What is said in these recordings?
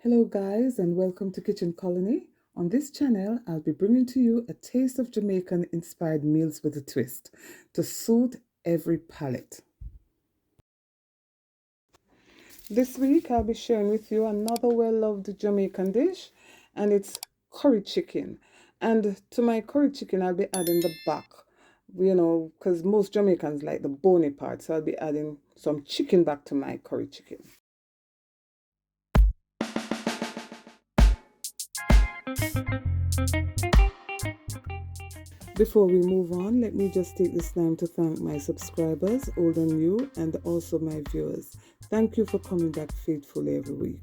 Hello guys and welcome to Kitchen Colony. On this channel, I'll be bringing to you a taste of Jamaican inspired meals with a twist to suit every palate. This week, I'll be sharing with you another well-loved Jamaican dish, and it's curried chicken. And to my curried chicken, I'll be adding the back, because most Jamaicans like the bony part, so I'll be adding some chicken back to my curried chicken. Before we move on, let me just take this time to thank my subscribers, old and new, and also my viewers. Thank you for coming back faithfully every week.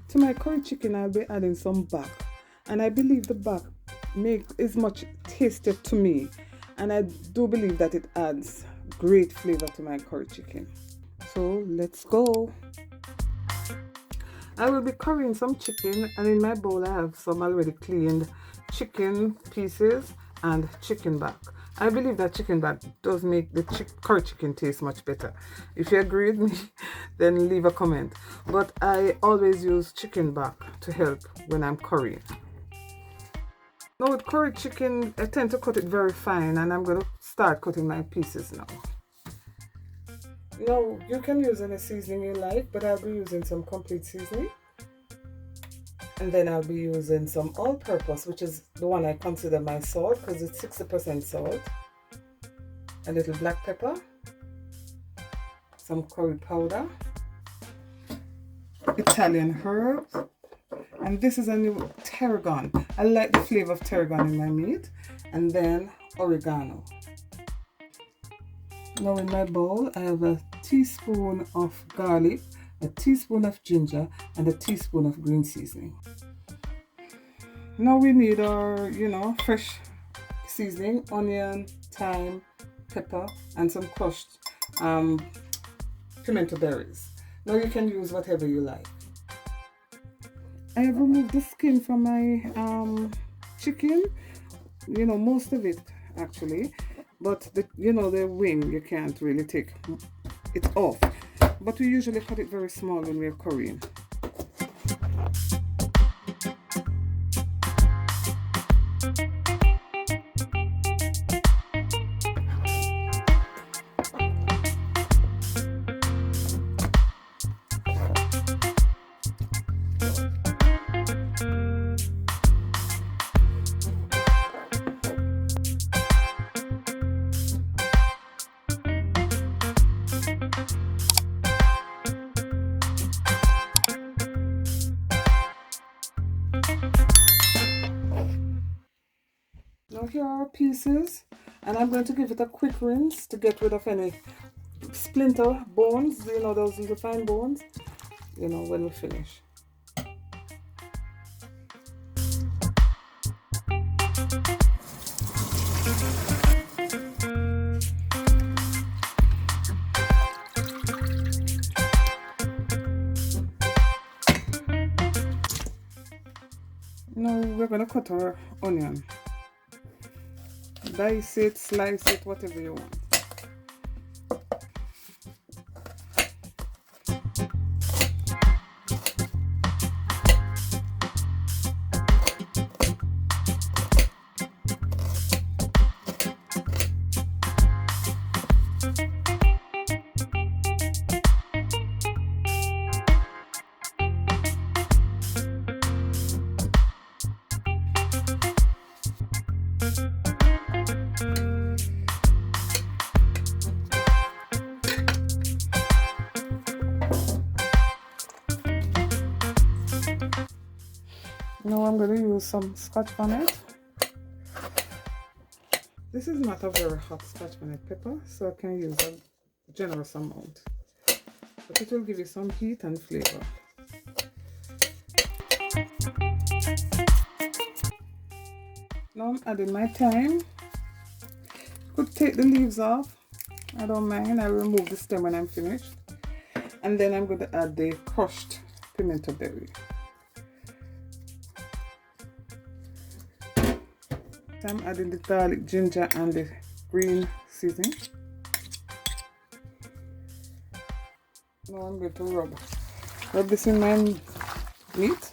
To my curry chicken, I'll be adding some back, and I believe the back is much tastier to me, and I do believe that it adds great flavor to my curry chicken. So let's go. I will be currying some chicken, and in my bowl I have some already cleaned chicken pieces and chicken back. I believe that chicken back does make the curry chicken taste much better. If you agree with me, then leave a comment. But I always use chicken back to help when I'm currying. Now with curry chicken, I tend to cut it very fine, and I'm going to start cutting my pieces now. Now, you can use any seasoning you like, but I'll be using some complete seasoning. And then I'll be using some all-purpose, which is the one I consider my salt, because it's 60% salt. A little black pepper. Some curry powder. Italian herbs. And this is a new tarragon. I like the flavor of tarragon in my meat. And then oregano. Now in my bowl, I have a teaspoon of garlic, a teaspoon of ginger, and a teaspoon of green seasoning. Now we need our, fresh seasoning, onion, thyme, pepper, and some crushed pimento berries. Now you can use whatever you like. I have removed the skin from my chicken, most of it actually. But the wing, you can't really take it off. But we usually cut it very small when we're currying. Now here are our pieces, and I'm going to give it a quick rinse to get rid of any splinter bones, those little fine bones, when we finish. Now we're going to cut our onion. Dice it, slice it, whatever you want. Now I'm going to use some Scotch bonnet. This is not a very hot Scotch bonnet pepper, so I can use a generous amount. But it will give you some heat and flavor. Now I'm adding my thyme. Could take the leaves off. I don't mind. I will remove the stem when I'm finished. And then I'm going to add the crushed pimento berry. I'm adding the garlic, ginger, and the green seasoning. Now I'm going to rub this in my meat.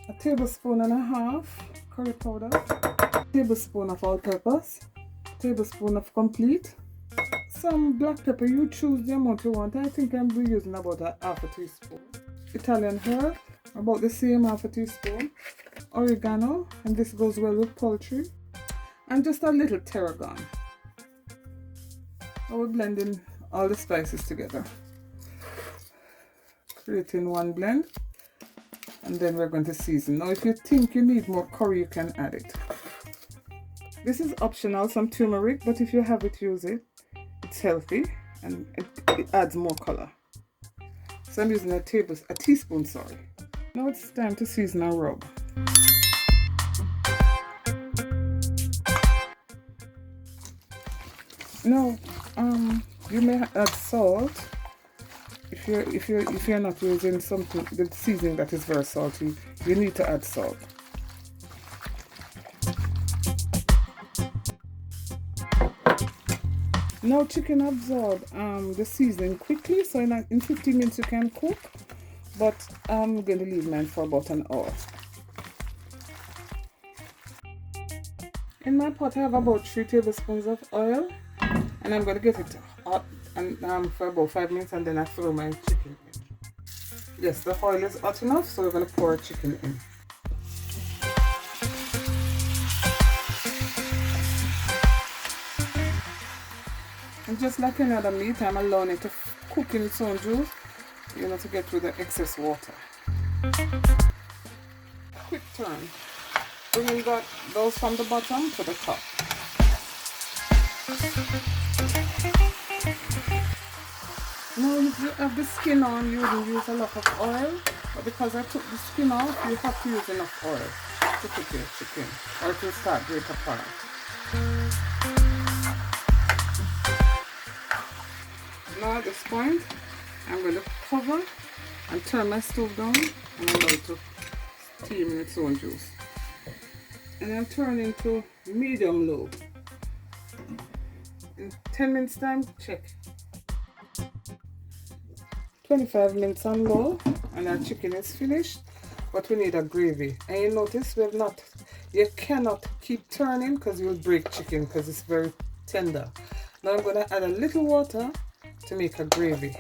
A tablespoon and a half curry powder, tablespoon of all-purpose, tablespoon of complete, some black pepper. You choose the amount you want. I think I'm using about a half a teaspoon. Italian herb, about the same, half a teaspoon. Oregano, and this goes well with poultry, and just a little tarragon. Now we're blending all the spices together, creating one blend, and then we're going to season. Now if you think you need more curry, you can add it. This is optional, some turmeric, but if you have it, use it. It's healthy and it adds more color. So I'm using a teaspoon, sorry. Now it's time to season and rub. Now, you may add salt if you're not using something, the seasoning that is very salty. You need to add salt. Now chicken absorb the seasoning quickly, so in 15 minutes you can cook, but I'm going to leave mine for about an hour. In my pot I have about 3 tablespoons of oil, and I'm going to get it hot and for about 5 minutes, and then I throw my chicken in. Yes, the oil is hot enough, so we're going to pour chicken in. And just like any other meat, I'm allowing it to cook in its own juice, to get rid of the excess water. Quick turn. Bringing those from the bottom to the top. Now if you have the skin on, you wouldn't use a lot of oil, but because I took the skin off, you have to use enough oil to cook your chicken, or to start break apart. Now at this point, I'm going to cover and turn my stove down, and I'm going to steam in its own juice. And I'm turning to medium low. In 10 minutes time, check. 25 minutes on low, and our chicken is finished, but we need a gravy. And you notice you cannot keep turning because you'll break chicken because it's very tender. Now I'm going to add a little water to make a gravy.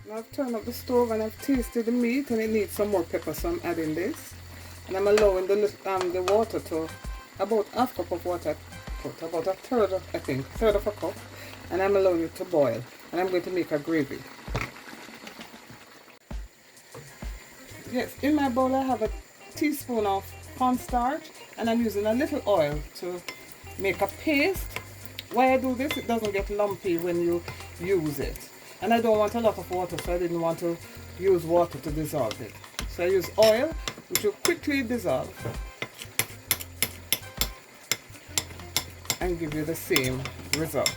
Now I've turned up the stove and I've tasted the meat, and it needs some more pepper, so I'm adding this. And I'm allowing the water to, about half cup of water, about a third of a cup, and I'm allowing it to boil. And I'm going to make a gravy. Yes, in my bowl I have a teaspoon of cornstarch, and I'm using a little oil to make a paste. Why I do this, it doesn't get lumpy when you use it. And I don't want a lot of water, so I didn't want to use water to dissolve it. So I use oil, which will quickly dissolve and give you the same result.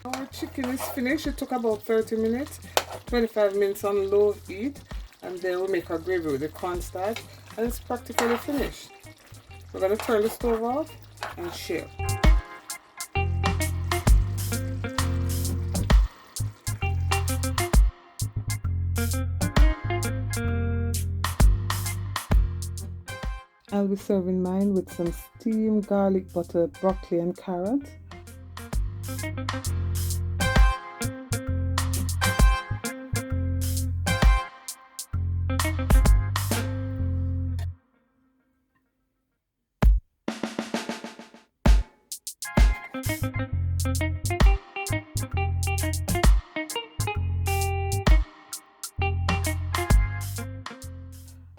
Our chicken is finished. It took about 30 minutes, 25 minutes on low heat, and then we'll make our gravy with the cornstarch, and it's practically finished. We're going to turn the stove off and share. I'll be serving mine with some steamed garlic butter, broccoli and carrot.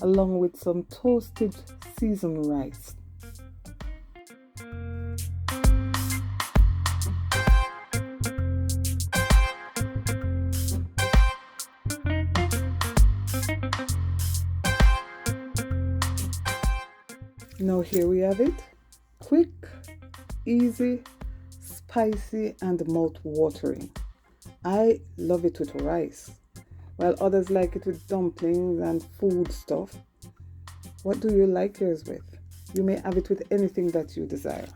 A along with some toasted seasoned rice. Now here we have it. Quick, easy, spicy and mouth-watering. I love it with rice, while others like it with dumplings and food stuff. What do you like yours with? You may have it with anything that you desire.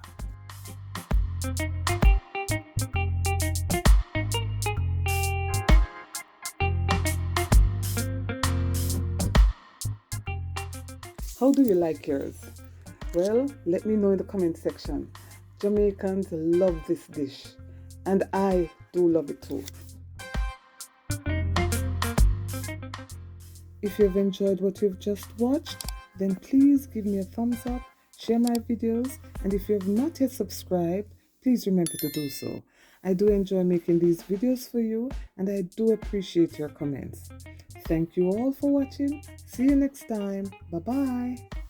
How do you like yours? Well, let me know in the comment section. Jamaicans love this dish, and I do love it too. If you've enjoyed what you've just watched, then please give me a thumbs up, share my videos, and if you have not yet subscribed, please remember to do so. I do enjoy making these videos for you, and I do appreciate your comments. Thank you all for watching. See you next time. Bye-bye.